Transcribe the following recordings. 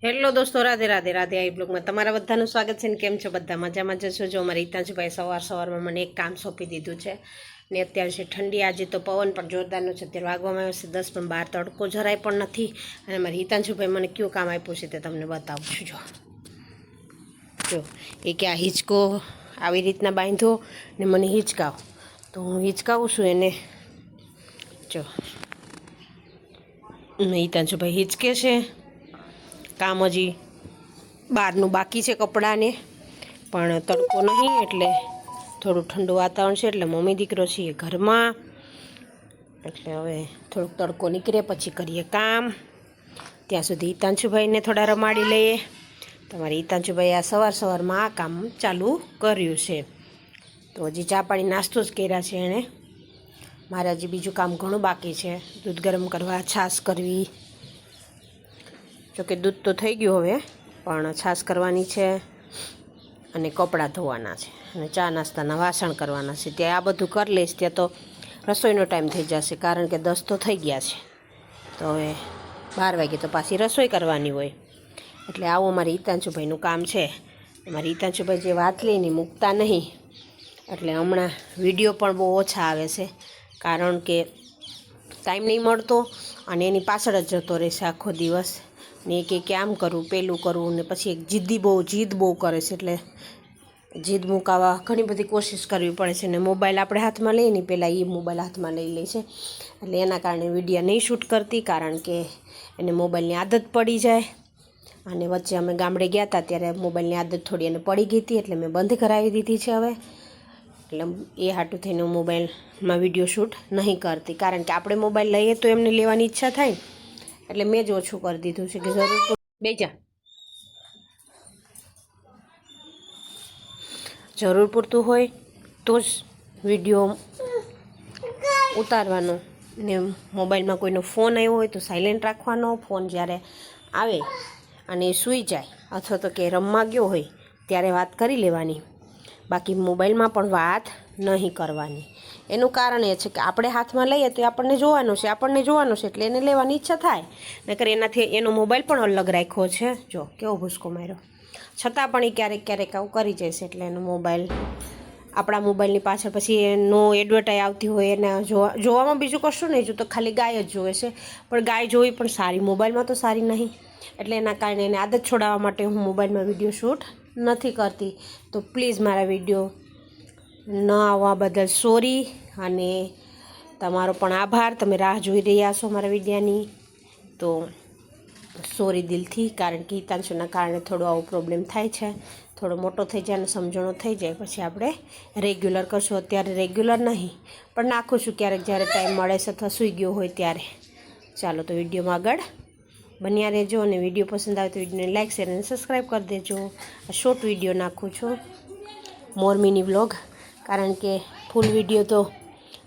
Hello દોસ્તો, રાધે રાધે રાધે. આ બ્લોગમાં તમારા બધાનું સ્વાગત છે ને કેમ છો બધા? મજામાં જશો? જો અમારે હિતાંશુભાઈ સવારમાં મને એક કામ સોંપી દીધું છે ને અત્યારે છે ઠંડી. આજે તો પવન પણ જોરદારનો છે. અત્યારે વાગવામાં આવ્યો છે 10, પણ બહાર તડકો જરાય પણ નથી. અને મારે હિતાંશુભાઈ મને કયું કામ આપ્યું છે તે તમને બતાવું છું. જો એ કે આ હિંચકો આવી રીતના બાંધો ને મને હિંચકાવો, તો હું હિંચકાવું છું એને. જો હિતાંશુભાઈ હિંચકે છે. કામ હજી બહારનું બાકી છે કપડાને, પણ તડકો નહીં એટલે થોડું ઠંડુ વાતાવરણ છે એટલે મમ્મી દીકરો છીએ ઘરમાં, એટલે હવે થોડુંક તડકો નીકળે પછી કરીએ કામ. ત્યાં સુધી હિતાંશુભાઈને થોડા રમાડી લઈએ. તમારે હિતાંશુભાઈ આ સવારમાં આ કામ ચાલુ કર્યું છે. તો હજી ચા પાણી નાસ્તો જ કર્યા છે એણે. મારે હજી બીજું કામ ઘણું બાકી છે. દૂધ ગરમ કરવા, છાશ કરવી. જોકે દૂધ તો થઈ ગયું હવે, પણ છાશ કરવાની છે અને કપડાં ધોવાના છે અને ચા નાસ્તાના વાસણ કરવાના છે. ત્યાં આ બધું કરી લઈશ ત્યાં તો રસોઈનો ટાઈમ થઈ જશે, કારણ કે 10 તો થઈ ગયા છે. તો હવે 12 વાગે તો પાછી રસોઈ કરવાની હોય. એટલે આવું અમારી હિતાંશુભાઈનું કામ છે. અમારી હિતાંશુભાઈ જે વાત લઈને મૂકતા નહીં, એટલે હમણાં વિડીયો પણ બહુ ઓછા આવે છે, કારણ કે ટાઈમ નહીં મળતો અને એની પાછળ જ જતો રહેશે આખો દિવસ. ને કે આમ કરવું, પેલું કરવું, ને પછી એક જીદ બહુ કરે છે. એટલે જીદ મુકાવવા ઘણી બધી કોશિશ કરવી પડે છે. ને મોબાઈલ આપણે હાથમાં લઈએ ને પહેલાં એ મોબાઈલ હાથમાં લઈ લે છે. એટલે એના કારણે વિડીયો નહીં શૂટ કરતી, કારણ કે એને મોબાઈલની આદત પડી જાય. અને વચ્ચે અમે ગામડે ગયા હતા ત્યારે મોબાઈલની આદત થોડી એને પડી ગઈ હતી, એટલે મેં બંધ કરાવી દીધી છે હવે. એટલે એ હાટું થઈને હું મોબાઈલમાં વિડીયો શૂટ નહીં કરતી, કારણ કે આપણે મોબાઈલ લઈએ તો એમને લેવાની ઈચ્છા થાય. એટલે મેં જ ઓછું કરી દીધું છે કે જરૂર પૂરતું હોય તો જ વિડીયો ઉતારવાનો. ને મોબાઈલમાં કોઈનો ફોન આવ્યો હોય તો સાયલેન્ટ રાખવાનો. ફોન જ્યારે આવે અને સૂઈ જાય અથવા તો કે રમવા ગયો હોય ત્યારે વાત કરી લેવાની, બાકી મોબાઈલમાં પણ વાત નહીં કરવાની. એનું કારણ એ છે કે આપણે હાથમાં લઈએ તો આપણને જોવાનું છે એટલે એને લેવાની ઈચ્છા થાય. નકર એનાથી એનો મોબાઈલ પણ અલગ રાખ્યો છે. જો કેવો ભૂસકો માર્યો, છતાં પણ એ ક્યારેક આવું કરી જાય છે. એટલે એનો મોબાઈલ, આપણા મોબાઈલની પાછળ પછી એનો એડવર્ટાઈઝ આવતી હોય એને જોવામાં બીજું કશું નહીં જોતો, ખાલી ગાય જ જોવે છે. પણ ગાય જોવી પણ સારી, મોબાઈલમાં તો સારી નહીં. એટલે એના કારણે એને આદત છોડાવવા માટે હું મોબાઈલમાં વિડીયો શૂટ નથી કરતી. તો પ્લીઝ મારા વિડીયો ન આવવા બદલ સોરી, અને તમારો પણ આભાર. તમે રાહ જોઈ રહ્યા છો મારા વિડીયાની, તો સોરી દિલથી. કારણ કે હિતાંશુના કારણે થોડો આવો પ્રોબ્લેમ થાય છે. થોડો મોટો થઈ જાય અને સમજણો થઈ જાય પછી આપણે રેગ્યુલર કરશું. અત્યારે રેગ્યુલર નહીં, પણ નાખું છું ક્યારેક જ્યારે ટાઈમ મળે છે અથવા સૂઈ ગયો હોય ત્યારે. ચાલો તો વિડીયોમાં આગળ બન્યા રહેજો, અને વિડીયો પસંદ આવે તો વિડીયોને લાઇક, શેર અને સબસ્ક્રાઈબ કરી દેજો. આ શોર્ટ વિડીયો નાખું છું, મોર મિની વ્લોગ, કારણ કે ફૂલ વિડીયો તો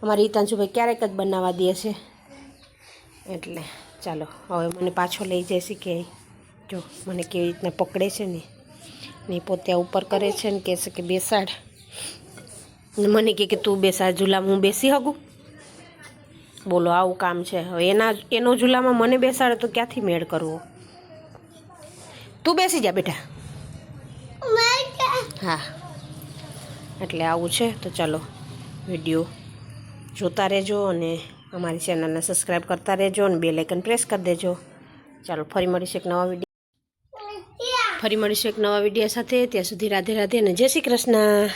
અમારી હિતાંશુભાઈ ક્યારેક જ બનાવવા દે છે. એટલે ચાલો હવે મને પાછો લઈ જશે કે જો મને કેવી રીતના પકડે છે ને પોતે ઉપર કરે છે ને કહે છે કે બેસાડ. મને કે તું બેસાડ ઝૂલામાં, હું બેસી શકું? બોલો, આવું કામ છે. હવે એનો ઝૂલામાં મને બેસાડે તો ક્યાંથી મેળ કરવો? તું બેસી જા બેટા. હા, એટલે આવું છે. તો ચાલો વિડીયો જોતા રહેજો અને અમારી ચેનલને સબસ્ક્રાઈબ કરતા રહેજો અને બેલ આઇકન પ્રેસ કરી દેજો. ચાલો ફરી મળીશું એક નવા વિડીયો સાથે. ત્યાં સુધી રાધે રાધે અને જય શ્રી કૃષ્ણ.